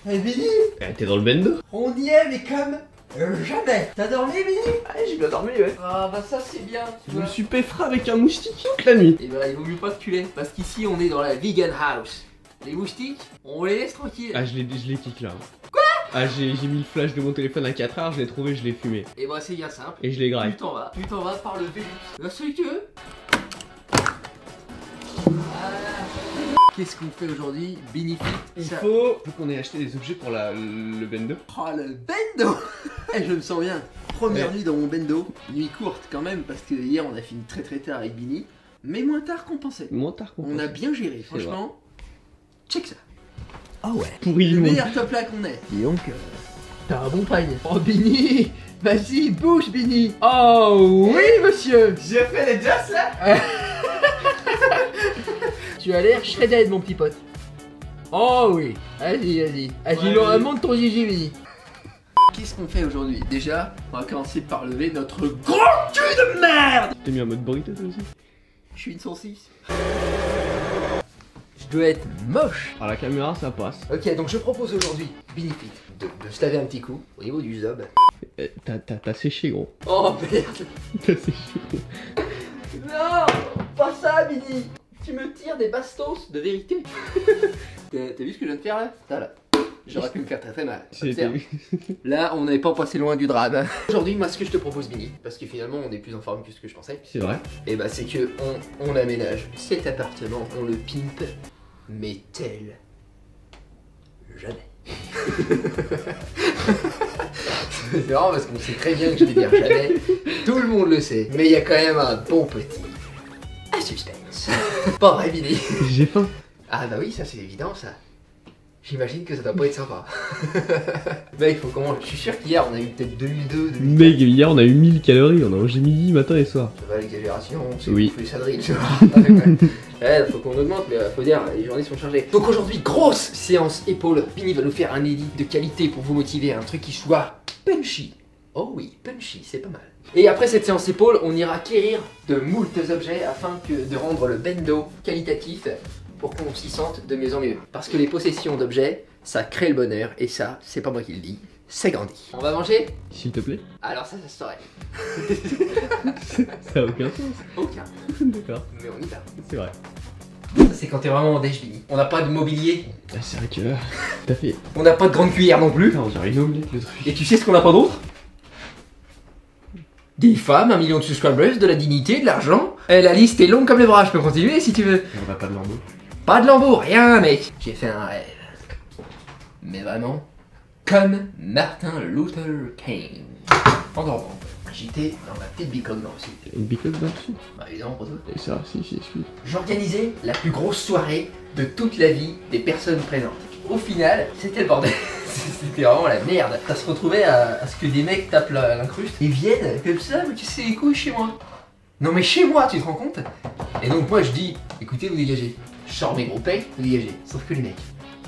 Eh Billy, T'es dans le bendo? on y est mais comme jamais. T'as dormi Billy? Ah, j'ai bien dormi, ouais. Ah bah ça c'est bien. Je me suis péfra avec un moustique toute la nuit. Et bah il vaut mieux pas que tu l'aies, parce qu'ici on est dans la vegan house. Les moustiques, on les laisse tranquilles. Ah, je l'ai kick là. Quoi? Ah, j'ai mis le flash de mon téléphone à 4h, je l'ai trouvé, je l'ai fumé. Et bah c'est bien simple. Et je l'ai gravé. Tu t'en vas par le Vélux. Là celui que tu veux. Qu'est-ce qu'on fait aujourd'hui, Benefit? Il faut qu'on ait acheté des objets pour le bendo. Oh le bendo. Je me sens bien. Première nuit dans mon bendo. Nuit courte quand même, parce que hier on a fini très tard avec Bini. Mais moins tard qu'on pensait. Moins tard qu'on On a bien géré, franchement. Check ça. Ah ouais. Pourri Le le monde. meilleur top là qu'on ait. Et donc, t'as un bon pagne. Oh Bini, vas-y, bouge Bini. Oh oui monsieur. J'ai fait les jazz là. Tu as l'air shredded mon petit pote. Oh oui, vas-y. Ouais, monte ton zizi Bini. Qu'est-ce qu'on fait aujourd'hui? Déjà, on va commencer par lever notre gros cul de merde. T'es mis en mode burrito toi aussi? Je suis une saucisse. Je dois être moche. À la caméra ça passe. Ok, donc je propose aujourd'hui, Benefit, de se laver un petit coup au niveau du zob. T'as séché gros. Oh merde. T'as séché gros. Non, pas ça, Billy. Tu me tires des bastos de vérité. T'as vu ce que je viens de faire là? Là. J'aurais pu me faire très mal. Observe. Là, on n'avait pas passé loin du drame. Aujourd'hui, moi, ce que je te propose, Billy, parce que finalement, on est plus en forme que ce que je pensais. C'est vrai. Et bah, c'est que on aménage cet appartement, on le pimpe, mais tel jamais. C'est marrant parce qu'on sait très bien que je vais dire jamais. Tout le monde le sait, mais il y a quand même un bon petit suspense. Pas vrai, Billy? J'ai faim. Ah bah oui, ça c'est évident ça. J'imagine que ça doit pas être sympa. Mec, faut comment? Je suis sûr qu'hier on a eu peut-être 2002, 2004. Mec, hier on a eu 1000 calories, on a mangé midi, matin et soir. Ça va l'exagération, c'est oui. fait ça drill, tu vois. Ouais, faut qu'on augmente, mais faut dire, les journées sont chargées. Donc aujourd'hui, grosse séance épaule. Bini va nous faire un edit de qualité pour vous motiver, un truc qui soit punchy. Oh oui, punchy, c'est pas mal. Et après cette séance épaule, on ira quérir de moultes objets afin de rendre le bendo qualitatif pour qu'on s'y sente de mieux en mieux. Parce que les possessions d'objets, ça crée le bonheur, et ça, c'est pas moi qui le dis, c'est Gandhi. On va manger? S'il te plaît. Alors ça se saurait. Ça a aucun sens. Aucun. D'accord. Mais on y va. C'est vrai. Ça c'est quand t'es vraiment en déj, Bini. On n'a pas de mobilier, Ah, c'est vrai que t'as fait. on n'a pas de grande cuillère non plus. Putain, on dirait une omelette le truc. Et tu sais ce qu'on n'a pas d'autre? Des femmes, 1 million de subscribers, de la dignité, de l'argent. La liste est longue comme les bras, je peux continuer si tu veux. Et on n'a pas de lambeau. Pas de lambeau, rien mec. J'ai fait un rêve. Mais vraiment, comme Martin Luther King. En dormant. J'étais dans ma petite bicoque dans le sud. Une bicoque dans le sud. Bah évidemment pour toi. Et ça, si, explique. J'organisais la plus grosse soirée de toute la vie des personnes présentes. Au final, c'était le bordel. C'était vraiment la merde. Ça se retrouvait à ce que des mecs tapent l'incruste et viennent comme ça, mais tu sais les couilles chez moi. Non mais chez moi, tu te rends compte? Et donc moi je dis, écoutez, vous dégagez. Je sors mes gros pecs, vous dégagez. Sauf que les mecs,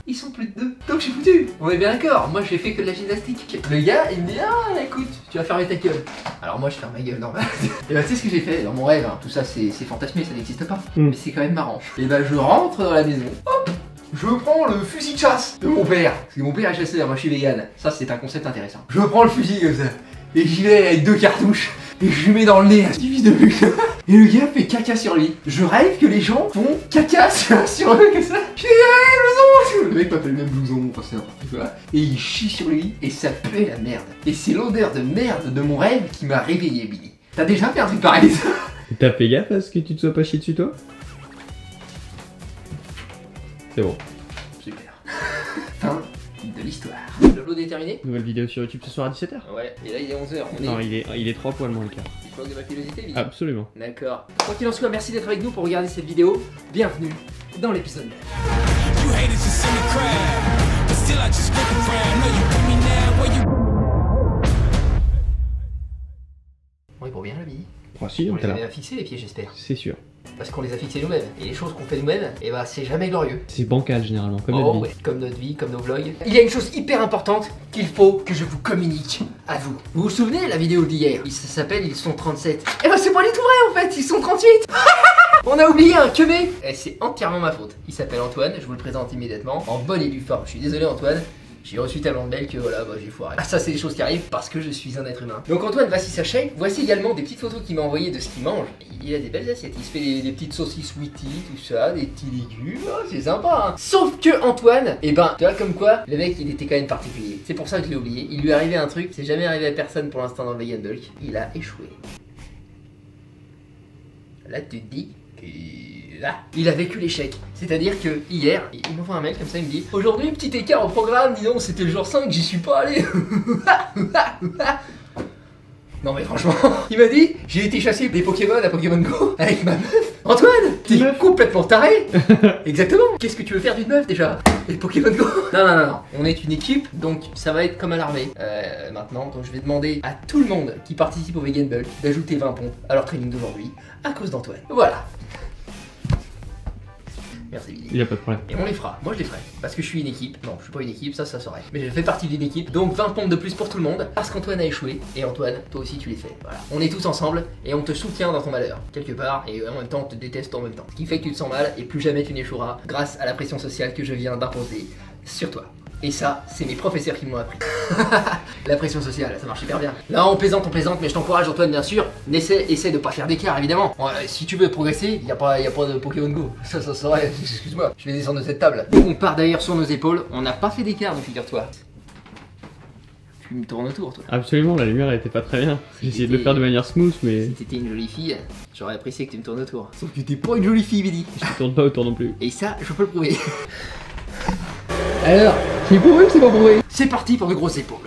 ils sont plus de 2. Donc je suis foutu. On est bien d'accord, moi j'ai fait que de la gymnastique. Le gars, il me dit, ah écoute, tu vas fermer ta gueule. Alors moi je ferme ma gueule normal. Et bah tu sais ce que j'ai fait dans mon rêve, hein, tout ça c'est fantasmé, ça n'existe pas. Mais c'est quand même marrant. Et bah je rentre dans la maison, hop, je prends le fusil de chasse de mon père. Parce que mon père est chasseur, moi je suis vegan. Ça c'est un concept intéressant. Je prends le fusil comme ça. Et j'y vais avec 2 cartouches. Et je lui mets dans le nez un petit fils de pute. Et le gars fait caca sur lui. Je rêve que les gens font caca sur eux comme ça. Je dis, hey, blouson. Le mec m'appelle même blouson, enfin c'est n'importe quoi. Et il chie sur lui et ça puait la merde. Et c'est l'odeur de merde de mon rêve qui m'a réveillé, Billy. T'as déjà fait un truc pareil ça? T'as fait gaffe à ce que tu te sois pas chié dessus toi? C'est bon. Super. Fin de l'histoire. Le lot est terminé? Nouvelle vidéo sur YouTube ce soir à 17h. Ouais, et là il est 11h. Non, il est 3 poils moins le quart. Tu crois de ma curiosité, Billy? Absolument. D'accord. Quoi qu'il en soit, merci d'être avec nous pour regarder cette vidéo. Bienvenue dans l'épisode 9. You hated to see me cry, but still I just grip around. Know you with me now, where you. On est pour bien, la Billy. Ah si, On on les t'a a là. bien fixés les pieds, j'espère. C'est sûr. Parce qu'on les a fixés nous-mêmes. Et les choses qu'on fait nous-mêmes, et bah c'est jamais glorieux. C'est bancal généralement, comme Oh notre vie. ouais, comme notre vie, comme nos vlogs. Il y a une chose hyper importante qu'il faut que je vous communique à vous. Vous vous souvenez de la vidéo d'hier? Ça s'appelle Ils sont 37. Et bah c'est pas du tout vrai en fait, ils sont 38. On a oublié un queumé. Et c'est entièrement ma faute. Il s'appelle Antoine, je vous le présente immédiatement. En bonne et due forme. Je suis désolé Antoine. J'ai reçu tellement de mails que voilà, bah, j'ai foiré. Ah, ça, c'est des choses qui arrivent parce que je suis un être humain. Donc, Antoine, voici sa chaîne. Voici également des petites photos qu'il m'a envoyées de ce qu'il mange. Il a des belles assiettes. Il se fait des petites saucisses wheaties, tout ça, des petits légumes. Oh, c'est sympa, hein. Sauf que Antoine, et ben, tu vois, comme quoi, le mec, il était quand même particulier. C'est pour ça que je l'ai oublié. Il lui est arrivé un truc, c'est jamais arrivé à personne pour l'instant dans le Vegan Bulk. Il a échoué. Là, tu te dis que là, il a vécu l'échec. C'est-à-dire que hier, il m'envoie un mail comme ça, il me dit aujourd'hui, petit écart au programme, dis donc, c'était le jour 5, j'y suis pas allé. Non mais franchement, il m'a dit j'ai été chasser des Pokémon à Pokémon Go avec ma meuf. Antoine, t'es complètement taré. Exactement. Qu'est-ce que tu veux faire d'une meuf déjà? Et Pokémon Go? Non. On est une équipe, donc ça va être comme à l'armée. Maintenant, donc je vais demander à tout le monde qui participe au Vegan Bulk d'ajouter 20 pompes à leur training d'aujourd'hui à cause d'Antoine. Voilà. Merci Billy. Il y a pas de problème. Et on les fera, moi je les ferai, parce que je suis une équipe. Non, je suis pas une équipe, ça saurait. Mais je fais partie d'une équipe, donc 20 pompes de plus pour tout le monde, parce qu'Antoine a échoué, et Antoine, toi aussi tu les fais. Voilà. On est tous ensemble, et on te soutient dans ton malheur, quelque part, et en même temps on te déteste en même temps. Ce qui fait que tu te sens mal, et plus jamais tu n'échoueras, grâce à la pression sociale que je viens d'imposer sur toi. Et ça, c'est mes professeurs qui m'ont appris. La pression sociale, ça marche hyper bien. Là, on plaisante, mais je t'encourage, Antoine, bien sûr. Essaie de pas faire d'écart, évidemment. Bon, si tu veux progresser, y a pas de Pokémon Go. Ça serait. Excuse-moi, je vais descendre de cette table. On part d'ailleurs sur nos épaules. On n'a pas fait d'écart, donc figure-toi. Tu me tournes autour, toi. Absolument, la lumière elle était pas très bien. J'ai essayé de le faire de manière smooth, mais. Si t'étais une jolie fille, j'aurais apprécié que tu me tournes autour. Sauf que t'es pas une jolie fille, Billy. Je tourne pas autour non plus. Et ça, je peux le prouver. Alors, c'est prouvé ou c'est pas prouvé? C'est parti pour de grosses épaules.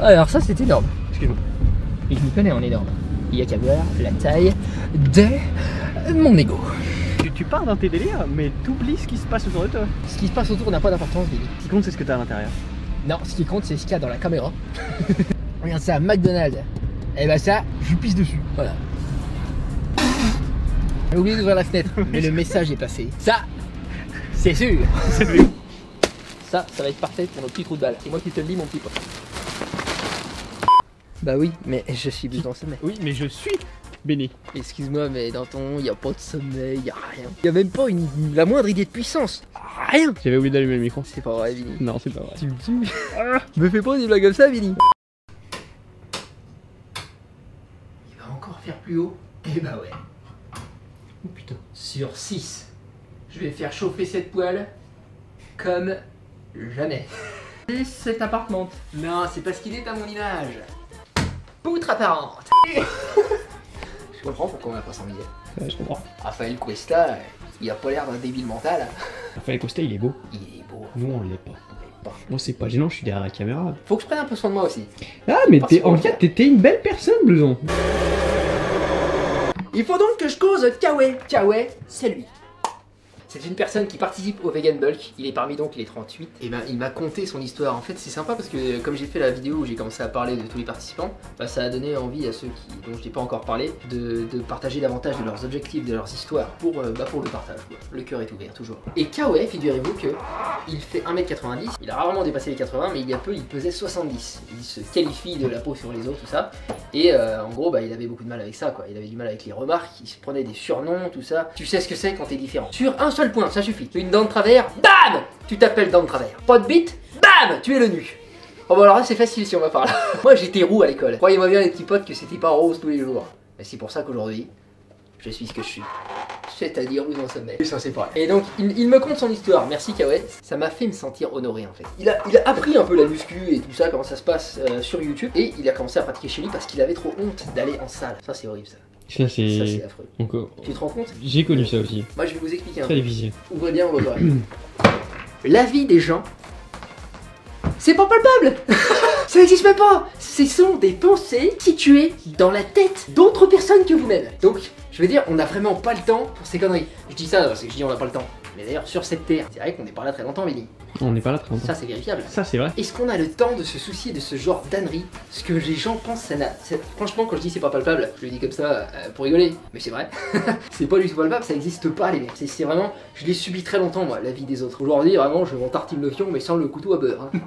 Alors ça c'est énorme. Excuse-moi. Et je me connais en énorme. Il y a qu'à voir la taille de mon ego. Tu pars dans tes délires, mais t'oublies ce qui se passe autour de toi. Ce qui se passe autour n'a pas d'importance, Billy. Ce qui compte, c'est ce que t'as à l'intérieur. Non, ce qui compte, c'est ce qu'il y a dans la caméra. Regarde ça, McDonald's. Et bah ça, je pisse dessus. Voilà. J'ai oublié d'ouvrir la fenêtre, mais le message est passé. Ça, c'est sûr. Ça va être parfait pour notre petit trou de balle. C'est moi qui te le dis, mon petit pote. Bah oui, mais je suis plus dans le sommeil. Oui, mais je suis béni. Excuse-moi, mais dans ton y a pas de sommeil, y a rien. Y a même pas la moindre idée de puissance. Rien. J'avais oublié d'allumer le micro. C'est pas vrai, Vinny. Non, c'est pas vrai. Tu me tues. Me fais pas des blagues comme ça, Vinny. Il va encore faire plus haut. Eh bah ouais. Oh putain. Sur 6, je vais faire chauffer cette poêle comme jamais. Et cet appartement. Non, c'est parce qu'il est à mon image. Poutre apparente. Je comprends pourquoi on a pas 100 000. Ouais, je comprends. Raphaël Cuesta, il a pas l'air d'un débile mental. Raphaël Costa, il est beau. Il est beau. Nous, on l'est pas. Il est pas. Moi, c'est pas gênant, je suis derrière la caméra. Faut que je prenne un peu soin de moi aussi. Ah, mais Parce en que- fait, t'étais une belle personne, Blouson. Il faut donc que je cause Kawe. Kawe, c'est lui. C'est une personne qui participe au Vegan Bulk, il est parmi donc les 38. Et ben il m'a conté son histoire. En fait c'est sympa parce que comme j'ai fait la vidéo où j'ai commencé à parler de tous les participants, bah, ça a donné envie à ceux dont je n'ai pas encore parlé de partager davantage de leurs objectifs, de leurs histoires pour le partage. Quoi. Le cœur est ouvert toujours. Et Kawe, figurez-vous que il fait 1m90, il a rarement dépassé les 80 mais il y a peu il pesait 70. Il se qualifie de la peau sur les os, tout ça. Et en gros bah, il avait beaucoup de mal avec ça quoi. Il avait du mal avec les remarques, il se prenait des surnoms, tout ça. Tu sais ce que c'est quand t'es différent. Sur un seul point, ça suffit. Une dent de travers, bam, tu t'appelles dent de travers. Pas de bite, bam, tu es le nu. Oh bah alors là c'est facile si on va par là. Moi j'étais roux à l'école. Croyez-moi bien les petits potes que c'était pas rose tous les jours. Et c'est pour ça qu'aujourd'hui, je suis ce que je suis. C'est-à-dire où en sommet. Et ça c'est pareil. Et donc il me conte son histoire, merci Kawaii. Ça m'a fait me sentir honoré en fait. Il a appris un peu la muscu et tout ça, comment ça se passe sur YouTube. Et il a commencé à pratiquer chez lui parce qu'il avait trop honte d'aller en salle. Ça c'est horrible ça. Ça c'est affreux. Donc, Tu te rends compte? j'ai connu ça aussi. Moi je vais vous expliquer un Très peu. difficile. Ouvrez bien vos oreilles. La vie des gens, c'est pas palpable. Ça n'existe même pas. Ce sont des pensées situées dans la tête d'autres personnes que vous-même. Donc, je veux dire, on n'a vraiment pas le temps pour ces conneries. Je dis ça parce que je dis on n'a pas le temps. Mais d'ailleurs, sur cette terre, c'est vrai qu'on n'est pas là très longtemps, Benny. On n'est pas là très longtemps. Ça, c'est vérifiable. Ça c'est vrai. Est-ce qu'on a le temps de se soucier de ce genre d'ânerie? Ce que les gens pensent, ça n'a... Franchement, quand je dis c'est pas palpable, je le dis comme ça pour rigoler. Mais c'est vrai. C'est pas du tout palpable, ça existe pas, les mecs. C'est vraiment... Je l'ai subi très longtemps, moi, la vie des autres. Aujourd'hui, vraiment, je m'en tartine le fion, mais sans le couteau à beurre. Hein.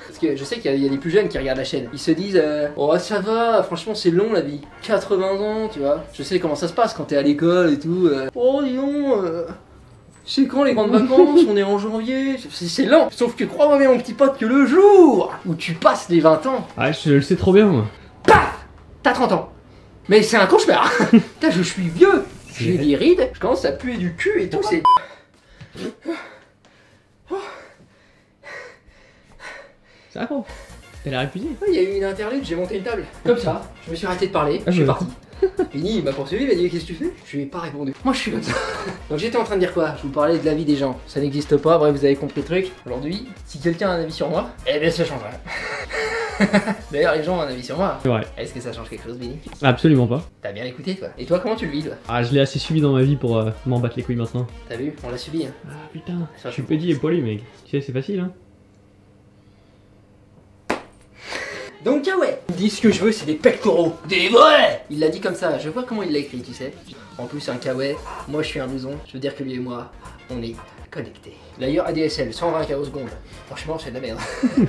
Parce que je sais qu'il y a des plus jeunes qui regardent la chaîne. Ils se disent oh, ça va, franchement, c'est long, la vie. 80 ans, tu vois. Je sais comment ça se passe quand t'es à l'école et tout. Oh, dis donc... C'est quand les grandes vacances? On est en janvier, c'est lent. Sauf que crois-moi bien mon petit pote que le jour où tu passes les 20 ans, Ah, je le sais trop bien moi. paf, t'as 30 ans. Mais c'est un cauchemar. Putain, je suis vieux. J'ai des rides, je commence à puer du cul et tout, c'est... Ça va gros. T'as l'air épuisé. Il y a eu une interlude, j'ai monté une table. Comme ça, je me suis arrêté de parler, je suis parti. Fini, il m'a poursuivi, il m'a dit qu'est-ce que tu fais? Je lui ai pas répondu. Moi je suis comme ça. Donc j'étais en train de dire quoi? Je vous parlais de la vie des gens. Ça n'existe pas, bref vous avez compris le truc. Aujourd'hui, si quelqu'un a un avis sur moi, eh bien ça changera. D'ailleurs les gens ont un avis sur moi. C'est vrai. Est-ce que ça change quelque chose, Benny? Absolument pas. T'as bien écouté toi. Et toi comment tu le vis toi? Ah, je l'ai assez subi dans ma vie pour m'en battre les couilles maintenant. T'as vu? On l'a subi hein. Ah putain, Ça, je suis petit et poilu mec. Tu sais, c'est facile hein. Donc ah ouais, il dit ce que je veux c'est des pectoraux. Des vrais. Il l'a dit comme ça, je vois comment il l'a écrit tu sais. En plus un kawaii, moi je suis un blouson, je veux dire que lui et moi, on est connectés. D'ailleurs ADSL, 120 KO secondes, franchement c'est de la merde.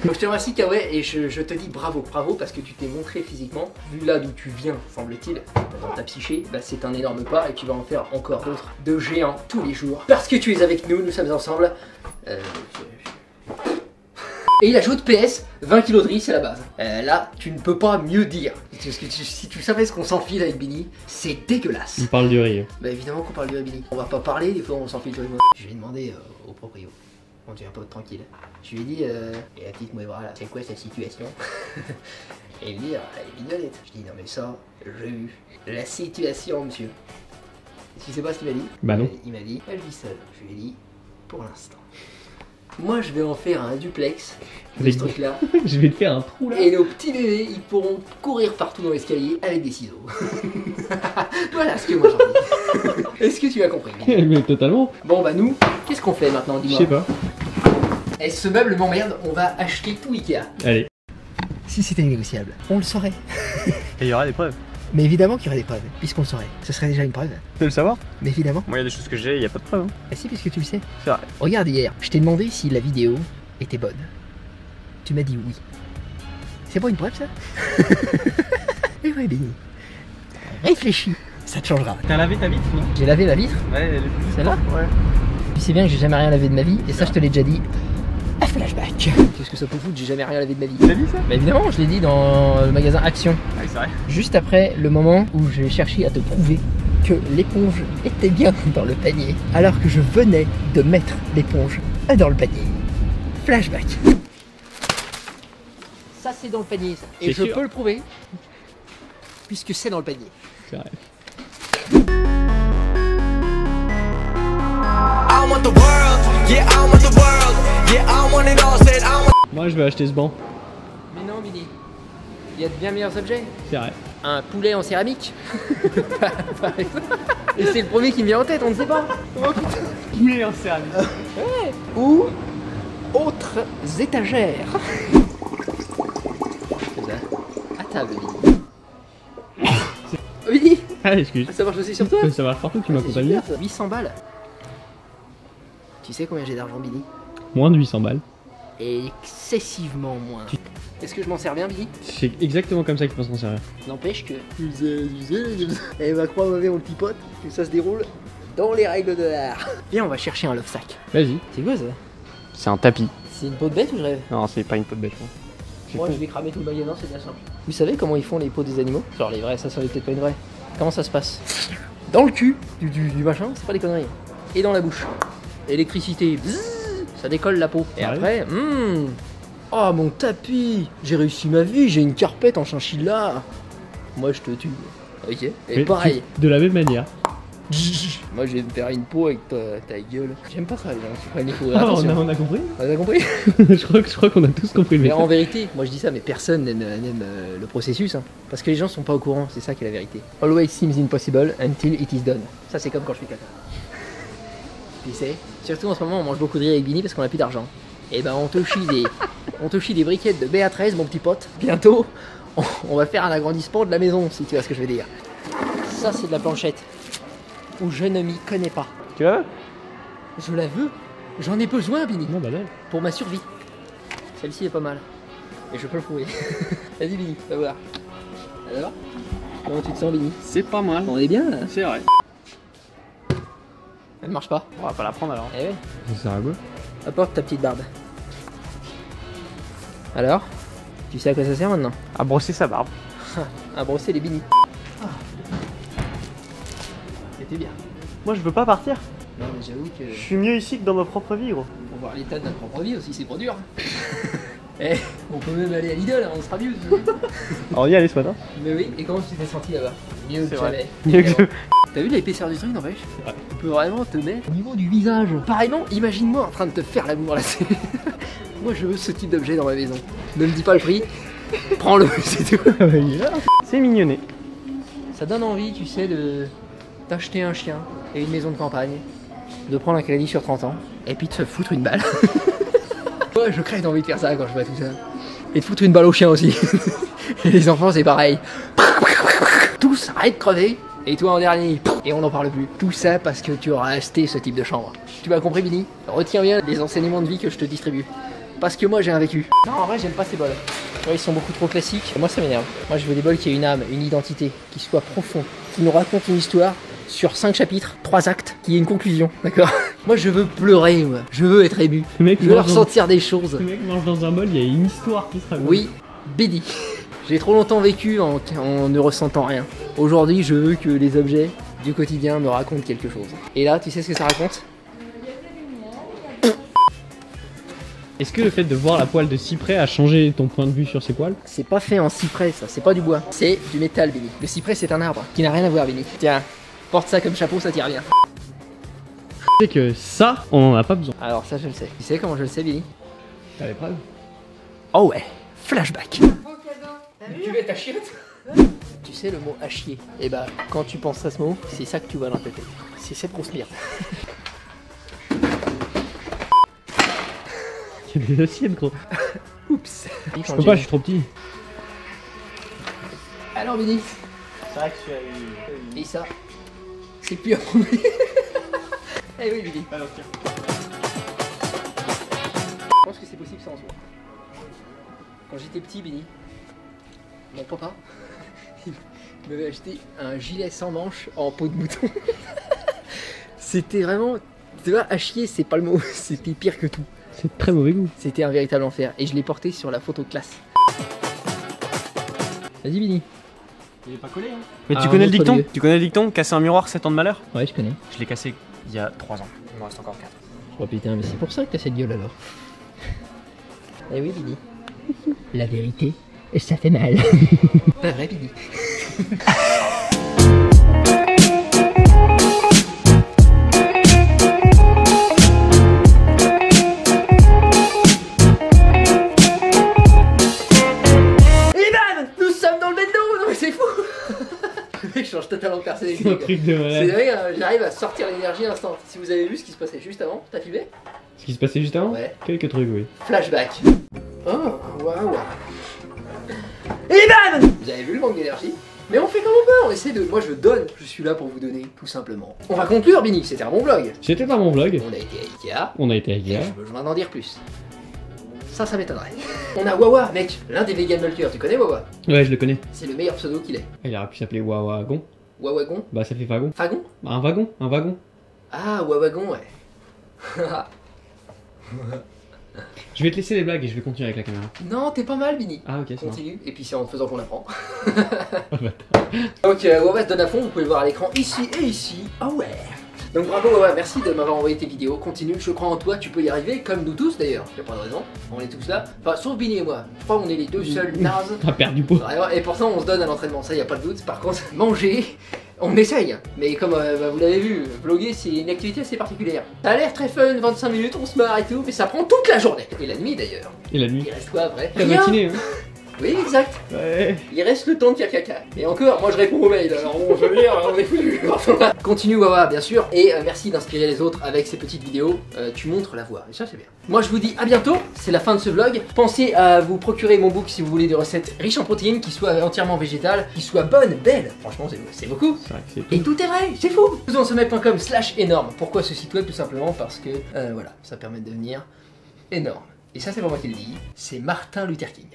Donc je te remercie kawaii et je te dis bravo, bravo parce que tu t'es montré physiquement. Vu là d'où tu viens, semble-t-il, dans ta psyché, bah, c'est un énorme pas et tu vas en faire encore d'autres de géants tous les jours. Parce que tu es avec nous, nous sommes ensemble. Et il ajoute PS, 20 kg de riz c'est la base. Là, tu ne peux pas mieux dire. Parce que si tu savais ce qu'on s'enfile avec Benny, c'est dégueulasse. Il parle du riz. Bah évidemment qu'on parle du riz Benny. On va pas parler des fois on s'enfile toi et moi. Je lui ai demandé au proprio. On dit un peu tranquille. Je lui ai dit, et la petite Mouébra là, c'est quoi cette situation? Et il me dit, elle est mignonnette. Je dis, non mais ça, j'ai vu. La situation monsieur. Tu sais pas ce qu'il m'a dit? Bah non. Il m'a dit, elle vit seule. Je lui ai dit, pour l'instant. Moi je vais en faire un duplex de Avec ce truc là. Je vais te faire un trou là. Et nos petits bébés ils pourront courir partout dans l'escalier avec des ciseaux. Voilà ce que moi j'en dis. Est-ce que tu as compris? Mais totalement. Bon bah nous, qu'est-ce qu'on fait maintenant Je dis-moi? sais pas. Et ce meuble m'emmerde, on va acheter tout Ikea. Allez. Si c'était négociable, on le saurait. Et il y aura des preuves. Mais évidemment qu'il y aurait des preuves, puisqu'on le saurait. Ce serait déjà une preuve. Tu veux le savoir? Mais évidemment. Moi, il y a des choses que j'ai, il n'y a pas de preuves. Hein. Bah si, puisque tu le sais. C'est vrai. Regarde hier, je t'ai demandé si la vidéo était bonne. Tu m'as dit oui. C'est pas une preuve ça? Eh ouais Benny. Réfléchis, ça te changera. T'as lavé ta vitre, non? J'ai lavé ma vitre, Ouais, elle est plus. celle-là. Ouais. Tu sais bien que j'ai jamais rien lavé de ma vie, et ça je te l'ai déjà dit. Un flashback. Qu'est-ce que ça peut foutre? J'ai jamais rien lavé de ma vie. T'as dit ça? Bah évidemment, je l'ai dit dans le magasin Action. Ah, c'est vrai. Juste après le moment où j'ai cherché à te prouver que l'éponge était bien dans le panier, alors que je venais de mettre l'éponge dans le panier. Flashback. Ça c'est dans le panier ça. Et C'est je sûr. peux le prouver, puisque c'est dans le panier. C'est vrai. I want the world, yeah, I want the world, yeah, I want it all, said I want. Moi je vais acheter ce banc. Mais non Billy, il y a de bien meilleurs objets. C'est vrai. Un poulet en céramique. Par exemple. Et c'est le premier qui me vient en tête, on ne sait pas. Poulet en céramique. Ou autres étagères. Comme ça. À table, Billy. Billy, Ah excuse. ça marche aussi sur toi? Ça marche partout, tu m'as C'est accompagné. super, ça. 800 balles. Tu sais combien j'ai d'argent, Billy? Moins de 800 balles. Excessivement moins. Est-ce que je m'en sers bien, Billy? C'est exactement comme ça qu'il faut s'en servir. N'empêche que... Eh bah crois-moi bien, mon petit pote, que ça se déroule dans les règles de l'art. Viens, on va chercher un love sac. Vas-y. C'est quoi ça? C'est un tapis. C'est une peau de bête ou je rêve? Non, c'est pas une peau de bête. Moi je vais cramer tout le magasin, c'est bien simple. Vous savez comment ils font les peaux des animaux? Genre les vrais, ça c'est peut-être pas une vraie. Comment ça se passe? Dans le cul du machin, c'est pas des conneries. Et dans la bouche. Électricité, bzzz, ça décolle la peau. Et après, oh mon tapis! J'ai réussi ma vie, j'ai une carpette en chinchilla. Moi je te tue. Ok. Et Mais pareil. de la même manière. Moi je vais me faire une peau avec ta gueule. J'aime pas ça les gens qui prennent les peaux. Ah, Attention. on a compris. On a compris? Je crois qu'on a tous compris le Mais message. en vérité, moi je dis ça, mais personne n'aime le processus. Hein, parce que les gens sont pas au courant, c'est ça qui est la vérité. Always seems impossible until it is done. Ça c'est comme quand je fais caca. Tu sais, surtout en ce moment on mange beaucoup de riz avec Bini parce qu'on a plus d'argent. Et ben on te chie des briquettes de BA13 mon petit pote. Bientôt, on va faire un agrandissement de la maison si tu vois ce que je veux dire. Ça c'est de la planchette où je ne m'y connais pas. Tu la veux? Je la veux. J'en ai besoin Bini. Non, bah non. Pour ma survie. Celle-ci est pas mal. Et je peux le prouver. Vas-y Bini, va voir. Alors, comment tu te sens Bini? C'est pas mal. On est bien là. C'est vrai. Elle marche pas. On va pas la prendre alors. Eh ouais. Ça sert à quoi? Apporte ta petite barbe. Alors, tu sais à quoi ça sert maintenant? À brosser sa barbe. À brosser les Bini. C'était bien. Moi je veux pas partir. Non mais j'avoue que... Je suis mieux ici que dans ma propre vie gros. Pour voir l'état de notre propre vie aussi, c'est pas dur. Eh, on peut même aller à Lidl, hein, on sera mieux. Alors on y allait ce matin. Mais oui, et comment tu t'es senti là-bas? Mieux que C'est vrai. jamais. Mieux que T'as vu l'épaisseur du truc, n'empêche? Ouais. Tu peux vraiment te mettre au niveau du visage. Pareillement, imagine-moi en train de te faire l'amour là. Moi je veux ce type d'objet dans ma maison. Ne me dis pas le prix, prends-le, c'est tout. C'est mignonné. Ça donne envie, tu sais, de t'acheter un chien et une maison de campagne, de prendre un crédit sur 30 ans, et puis de se foutre une balle. Ouais, je crève d'envie de faire ça quand je vois tout ça. Et de foutre une balle au chien aussi. Et les enfants, c'est pareil. Tous, arrête de crever. Et toi en dernier. Et on n'en parle plus. Tout ça parce que tu auras acheté ce type de chambre. Tu m'as compris, Bini? Retiens bien les enseignements de vie que je te distribue. Parce que moi, j'ai un vécu. Non, en vrai, j'aime pas ces bols. Ouais, ils sont beaucoup trop classiques. Et moi, ça m'énerve. Moi, je veux des bols qui aient une âme, une identité, qui soient profonds, qui nous racontent une histoire sur 5 chapitres, 3 actes, qui ait une conclusion, d'accord? Moi, je veux pleurer, moi. Je veux être ému. Le mec Je veux mange dans- ressentir des choses. Le mec mange dans un bol, il y a une histoire qui se raconte. Oui, Bini. J'ai trop longtemps vécu en ne ressentant rien. Aujourd'hui, je veux que les objets du quotidien me racontent quelque chose. Et là, tu sais ce que ça raconte? Est-ce que le fait de voir la poêle de cyprès a changé ton point de vue sur ces poils? C'est pas fait en cyprès, ça, c'est pas du bois. C'est du métal, Bini. Le cyprès, c'est un arbre qui n'a rien à voir, Bini. Tiens, porte ça comme chapeau, ça t'y revient. Tu sais que ça, on en a pas besoin. Alors, ça, je le sais. Tu sais comment je le sais, Bini? T'as les preuves? Oh ouais, flashback. Tu mets ta chiotte? Tu sais le mot à chier? Et bah, quand tu penses à ce mot, c'est ça que tu vois dans ta tête. C'est cette grosse merde. Il y a des assiettes, gros. Oups. Je peux pas, je suis trop petit. Alors, Bini? C'est vrai que tu as eu. Et ça, c'est plus à prouver. Eh oui, Bini. Alors tiens. Je pense que c'est possible ça en soi. Quand j'étais petit, Bini, mon papa, il m'avait acheté un gilet sans manches en peau de mouton. C'était vraiment, tu vois, à chier, c'est pas le mot, c'était pire que tout. C'est de très mauvais goût. C'était un véritable enfer et je l'ai porté sur la photo de classe. Vas-y, Bini. Il est pas collé hein. Mais Ah, tu connais un le autre dicton? lieu. Tu connais le dicton? Casser un miroir, 7 ans de malheur? Ouais, je connais. Je l'ai cassé il y a 3 ans. Il m'en reste encore 4. Oh putain, mais c'est pour ça que t'as cette gueule alors. Eh oui, Bini. La vérité, ça fait mal. Pas vrai, Bini. Ivan, nous sommes dans le bendo, non mais c'est fou. Le mec change totalement de personnalité. C'est un truc de C'est malade. dingue, hein, j'arrive à sortir l'énergie instant. Si vous avez vu ce qui se passait juste avant, t'as filmé? Ce qui se passait juste avant? Ouais. Quelques trucs, oui. Flashback. Oh, waouh. Ivan! Vous avez vu le manque d'énergie? Mais on fait comme on peut, on essaie de... Moi je donne, je suis là pour vous donner, tout simplement. On va conclure, Bini, c'était un bon vlog. C'était pas mon vlog. On a été à Ikea, On a été à et Ikea. j'ai besoin d'en dire plus. Ça m'étonnerait. On a Wawa, mec, l'un des vegan milkers, tu connais Wawa? Ouais, je le connais. C'est le meilleur pseudo qu'il ait. Il aurait pu s'appeler Wawagon. Wawagon? Bah, ça fait wagon. Fagon? Bah, un wagon. Ah, Wawagon, ouais. Je vais te laisser les blagues et je vais continuer avec la caméra. Non, t'es pas mal, Bini. Ah ok, c'est bon. Continue, et puis c'est en te faisant qu'on apprend. Donc Wawa se donne à fond, vous pouvez le voir à l'écran ici et ici. Ah ouais. Donc bravo Wawa, merci de m'avoir envoyé tes vidéos. Continue, je crois en toi, tu peux y arriver, comme nous tous d'ailleurs. Y'a pas de raison, on est tous là. Enfin, sauf Bini et moi. Je crois qu'on est les deux seuls nazes. On va perdre du poids. Vraiment, et pourtant on se donne à l'entraînement, ça y a pas de doute. Par contre, manger, on essaye. Mais comme vous l'avez vu, vlogger c'est une activité assez particulière. Ça a l'air très fun, 25 minutes, on se marre et tout, mais ça prend toute la journée. Et la nuit d'ailleurs. Et la nuit. Il reste quoi après? La Rien. matinée, hein. Oui, exact. Ouais. Il reste le temps de faire caca. Et encore, moi je réponds aux mails, alors bon, je veux dire, on est foutu. Continue Wawa, bien sûr, et merci d'inspirer les autres avec ces petites vidéos. Tu montres la voie, et ça c'est bien. Moi je vous dis à bientôt, c'est la fin de ce vlog. Pensez à vous procurer mon book si vous voulez des recettes riches en protéines, qui soient entièrement végétales, qui soient bonnes, belles. Franchement, c'est beaucoup. C'est vrai que c'est tout. Et tout est vrai, c'est fou. Sommet.com/énorme. Pourquoi ce site web? Tout simplement parce que, voilà, ça permet de devenir énorme. Et ça c'est pas moi qui le dis, c'est Martin Luther King.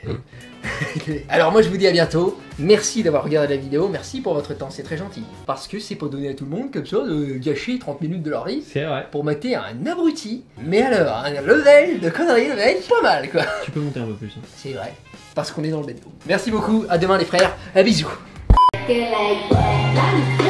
Alors moi je vous dis à bientôt, merci d'avoir regardé la vidéo, merci pour votre temps, c'est très gentil. Parce que c'est pas donné à tout le monde comme ça de gâcher 30 minutes de leur vie C'est vrai. pour mater un abruti. Mais alors, un level de conneries, le mec, pas mal quoi. Tu peux monter un peu plus. Hein. C'est vrai, parce qu'on est dans le bendo. Merci beaucoup, à demain les frères, à bisous. Like